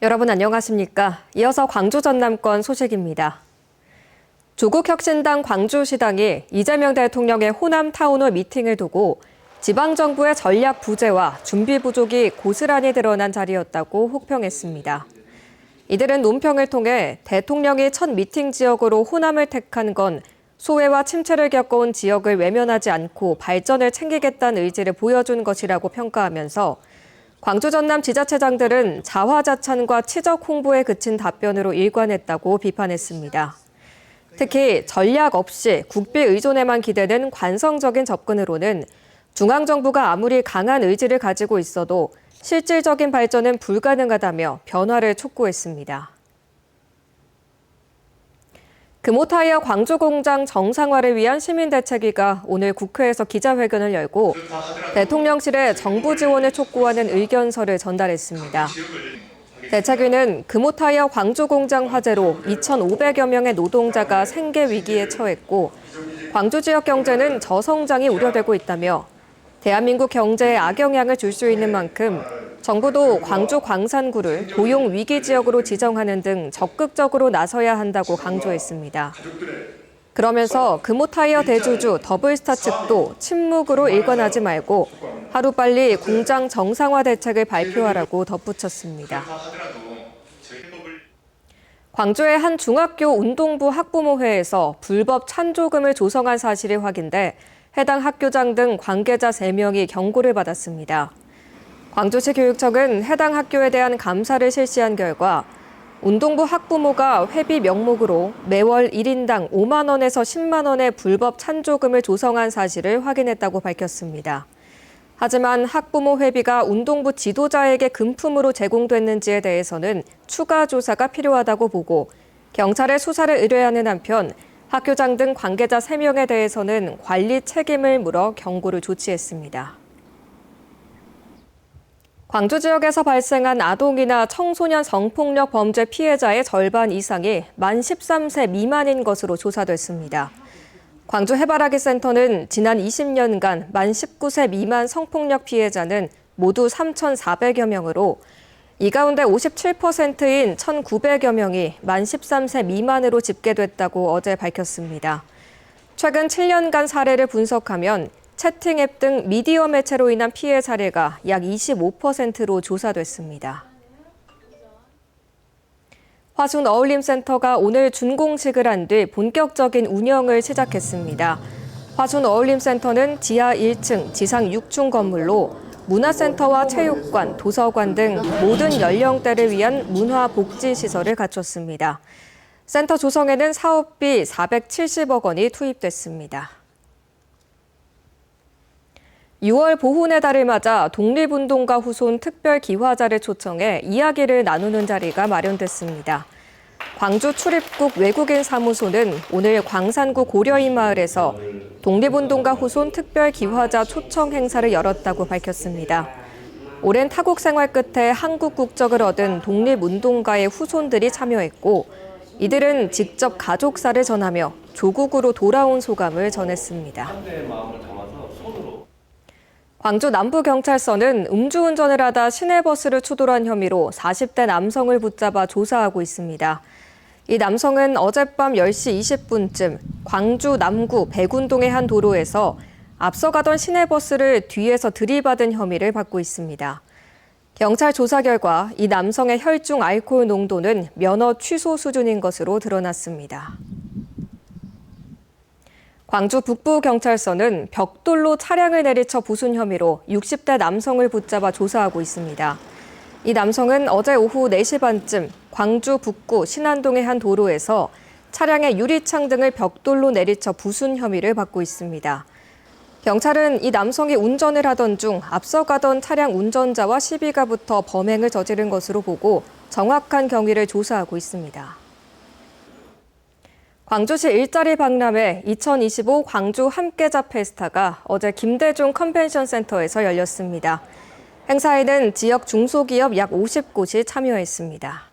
여러분 안녕하십니까? 이어서 광주 전남권 소식입니다. 조국혁신당 광주시당이 이재명 대통령의 호남 타운홀 미팅을 두고 지방정부의 전략 부재와 준비 부족이 고스란히 드러난 자리였다고 혹평했습니다. 이들은 논평을 통해 대통령이 첫 미팅 지역으로 호남을 택한 건 소외와 침체를 겪어온 지역을 외면하지 않고 발전을 챙기겠다는 의지를 보여준 것이라고 평가하면서 광주 전남 지자체장들은 자화자찬과 치적 홍보에 그친 답변으로 일관했다고 비판했습니다. 특히 전략 없이 국비 의존에만 기대는 관성적인 접근으로는 중앙정부가 아무리 강한 의지를 가지고 있어도 실질적인 발전은 불가능하다며 변화를 촉구했습니다. 금호타이어 광주공장 정상화를 위한 시민대책위가 오늘 국회에서 기자회견을 열고 대통령실에 정부 지원을 촉구하는 의견서를 전달했습니다. 대책위는 금호타이어 광주공장 화재로 2,500여 명의 노동자가 생계 위기에 처했고 광주 지역 경제는 저성장이 우려되고 있다며 대한민국 경제에 악영향을 줄 수 있는 만큼 정부도 광주 광산구를 고용 위기 지역으로 지정하는 등 적극적으로 나서야 한다고 강조했습니다. 그러면서 금호타이어 대주주 더블스타 측도 침묵으로 일관하지 말고 하루빨리 공장 정상화 대책을 발표하라고 덧붙였습니다. 광주의 한 중학교 운동부 학부모회에서 불법 찬조금을 조성한 사실이 확인돼 해당 학교장 등 관계자 3명이 경고를 받았습니다. 광주시 교육청은 해당 학교에 대한 감사를 실시한 결과 운동부 학부모가 회비 명목으로 매월 1인당 5만 원에서 10만 원의 불법 찬조금을 조성한 사실을 확인했다고 밝혔습니다. 하지만 학부모 회비가 운동부 지도자에게 금품으로 제공됐는지에 대해서는 추가 조사가 필요하다고 보고 경찰에 수사를 의뢰하는 한편 학교장 등 관계자 3명에 대해서는 관리 책임을 물어 경고를 조치했습니다. 광주 지역에서 발생한 아동이나 청소년 성폭력 범죄 피해자의 절반 이상이 만 13세 미만인 것으로 조사됐습니다. 광주 해바라기 센터는 지난 20년간 만 19세 미만 성폭력 피해자는 모두 3,400여 명으로 이 가운데 57%인 1,900여 명이 만 13세 미만으로 집계됐다고 어제 밝혔습니다. 최근 7년간 사례를 분석하면 채팅 앱 등 미디어 매체로 인한 피해 사례가 약 25%로 조사됐습니다. 화순 어울림센터가 오늘 준공식을 한 뒤 본격적인 운영을 시작했습니다. 화순 어울림센터는 지하 1층, 지상 6층 건물로 문화센터와 체육관, 도서관 등 모든 연령대를 위한 문화복지시설을 갖췄습니다. 센터 조성에는 사업비 470억 원이 투입됐습니다. 6월 보훈의 달을 맞아 독립운동가 후손 특별기화자를 초청해 이야기를 나누는 자리가 마련됐습니다. 광주 출입국 외국인 사무소는 오늘 광산구 고려인 마을에서 독립운동가 후손 특별기화자 초청 행사를 열었다고 밝혔습니다. 오랜 타국 생활 끝에 한국 국적을 얻은 독립운동가의 후손들이 참여했고 이들은 직접 가족사를 전하며 조국으로 돌아온 소감을 전했습니다. 광주 남부경찰서는 음주운전을 하다 시내버스를 추돌한 혐의로 40대 남성을 붙잡아 조사하고 있습니다. 이 남성은 어젯밤 10시 20분쯤 광주 남구 백운동의 한 도로에서 앞서가던 시내버스를 뒤에서 들이받은 혐의를 받고 있습니다. 경찰 조사 결과 이 남성의 혈중 알코올 농도는 면허 취소 수준인 것으로 드러났습니다. 광주 북부경찰서는 벽돌로 차량을 내리쳐 부순 혐의로 60대 남성을 붙잡아 조사하고 있습니다. 이 남성은 어제 오후 4시 반쯤 광주 북구 신안동의 한 도로에서 차량의 유리창 등을 벽돌로 내리쳐 부순 혐의를 받고 있습니다. 경찰은 이 남성이 운전을 하던 중 앞서가던 차량 운전자와 시비가 붙어 범행을 저지른 것으로 보고 정확한 경위를 조사하고 있습니다. 광주시 일자리 박람회 2025 광주 함께자 페스타가 어제 김대중 컨벤션 센터에서 열렸습니다. 행사에는 지역 중소기업 약 50곳이 참여했습니다.